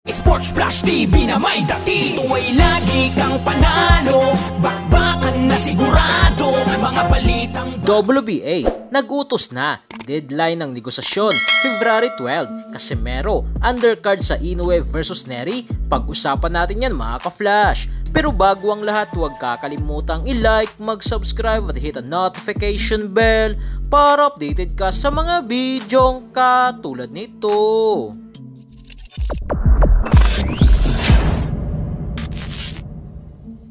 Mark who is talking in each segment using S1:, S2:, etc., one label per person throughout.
S1: Sports Flash TV na may dati. Ito ay lagi kang panalo, bakbakan na sigurado, mga balitang
S2: WBA, nag-utos na. Deadline ng negosasyon, February 12. Casimero, undercard sa Inoue versus Nery. Pag-usapan natin yan mga ka-flash. Pero bago ang lahat, huwag kakalimutang i-like, mag-subscribe at hit ang notification bell para updated ka sa mga bidyong katulad nito.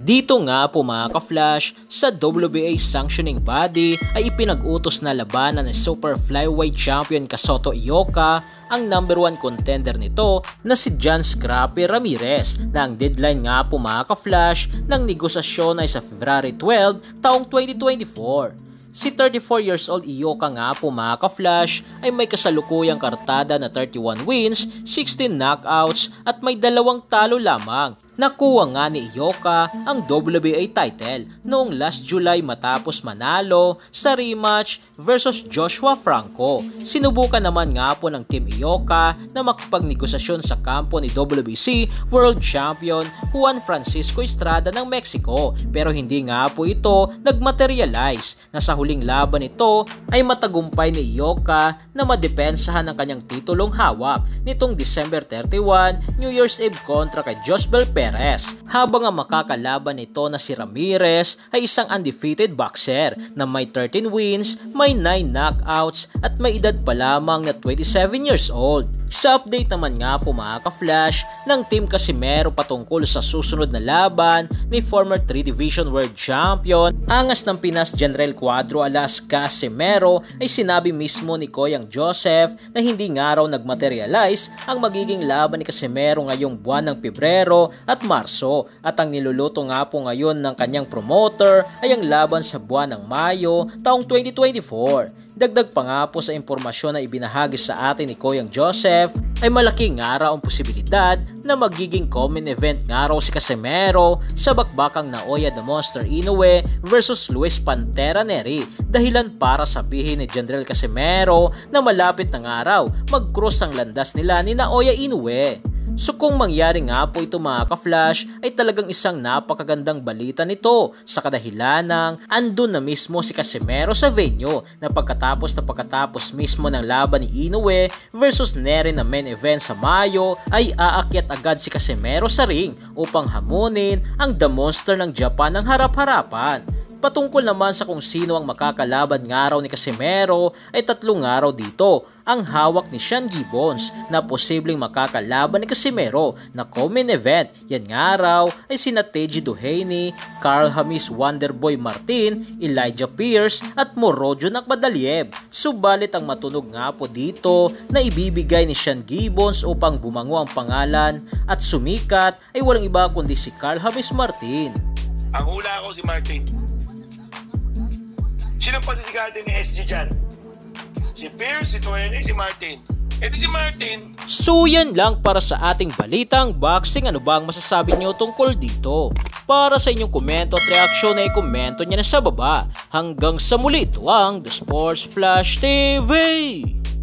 S2: Dito nga po mga ka-flash, sa WBA sanctioning body ay ipinag-utos na labanan ng super flyweight champion Kasoto Ioka ang number 1 contender nito na si John Scrappy Ramirez, na ang deadline nga po mga ka-flash ng negosasyon ay sa February 12 taong 2024. Si 34 years old Ioka nga po mga ka-flash ay may kasalukuyang kartada na 31 wins, 16 knockouts at may 2 talo lamang. Nakuha nga ni Ioka ang WBA title noong last July matapos manalo sa rematch versus Joshua Franco. Sinubukan naman nga po ng Team Ioka na makipagnegosasyon sa kampo ni WBC World Champion Juan Francisco Estrada ng Mexico, pero hindi nga po ito nagmaterialize. Na sa huling laban nito ay matagumpay ni Ioka na madepensahan ang kanyang titulong hawak nitong December 31 New Year's Eve kontra kay Josbel Perez, habang ang makakalaban nito na si Ramirez ay isang undefeated boxer na may 13 wins, may 9 knockouts at may edad pa lamang na 27 years old. Sa update naman nga po mga ka-flash ng Team Casimero patungkol sa susunod na laban ni former 3 Division World Champion angas ng Pinas General Cuadro alas Casimero, ay sinabi mismo ni Koyang Joseph na hindi nga raw nagmaterialize ang magiging laban ni Casimero ngayong buwan ng Pebrero at Marso, at ang niluluto nga po ngayon ng kanyang promoter ay ang laban sa buwan ng Mayo taong 2024. Dagdag pa nga po sa impormasyon na ibinahagi sa atin ni Koyang Joseph ay malaking nga raw ang posibilidad na magiging common event nga raw si Casimero sa bakbakang Naoya the Monster Inoue versus Luis Pantera Nery, dahilan para sabihin ni General Casimero na malapit na nga raw mag-cross ang landas nila ni Naoya Inoue. So kung mangyari nga po ito mga ka-flash ay talagang isang napakagandang balita nito sa kadahilanang andun na mismo si Casimero sa venue na pagkatapos mismo ng laban ni Inoue versus Nery na main event sa Mayo ay aakyat agad si Casimero sa ring upang hamunin ang The Monster ng Japan ng harap-harapan. Patungkol naman sa kung sino ang makakalaban nga raw ni Casimero ay 3 nga raw dito ang hawak ni Sean Gibbons na posibleng makakalaban ni Casimero na common event. Yan nga raw ay sina Teji Duhaney, Carl Hamis Wonderboy Martin, Elijah Pierce at Morojo Nakbadaliev. Subalit ang matunog nga po dito na ibibigay ni Sean Gibbons upang bumango ang pangalan at sumikat ay walang iba kundi si Carl Hamis Martin.
S3: Ang hula ko si Martin. Sino pa sisikatin ni SG dyan? Si Pierce, si Duhaney, si Martin. E di si Martin.
S2: So yan lang para sa ating balitang boxing. Ano ba ang masasabi nyo tungkol dito? Para sa inyong komento at reaksyon ay komento nyo na sa baba. Hanggang sa muli, ito ang The Sports Flash TV.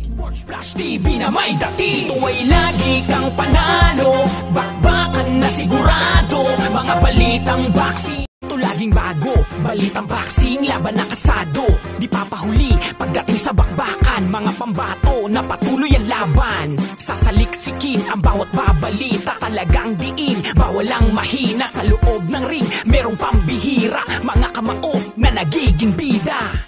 S1: Sports Flash TV na may dati. Ito ay lagi kang panalo, bakbakan na sigurado, mga balitang boxing. Ito laging bago, balitang boxing, laban na kasado. Di papahuli pagdating sa bakbakan, mga pambato na patuloy ang laban. Sasaliksikin ang bawat babalita, talagang diin, bawal ang mahina sa loob ng ring. Merong pambihira, mga kamao na nagiging bida.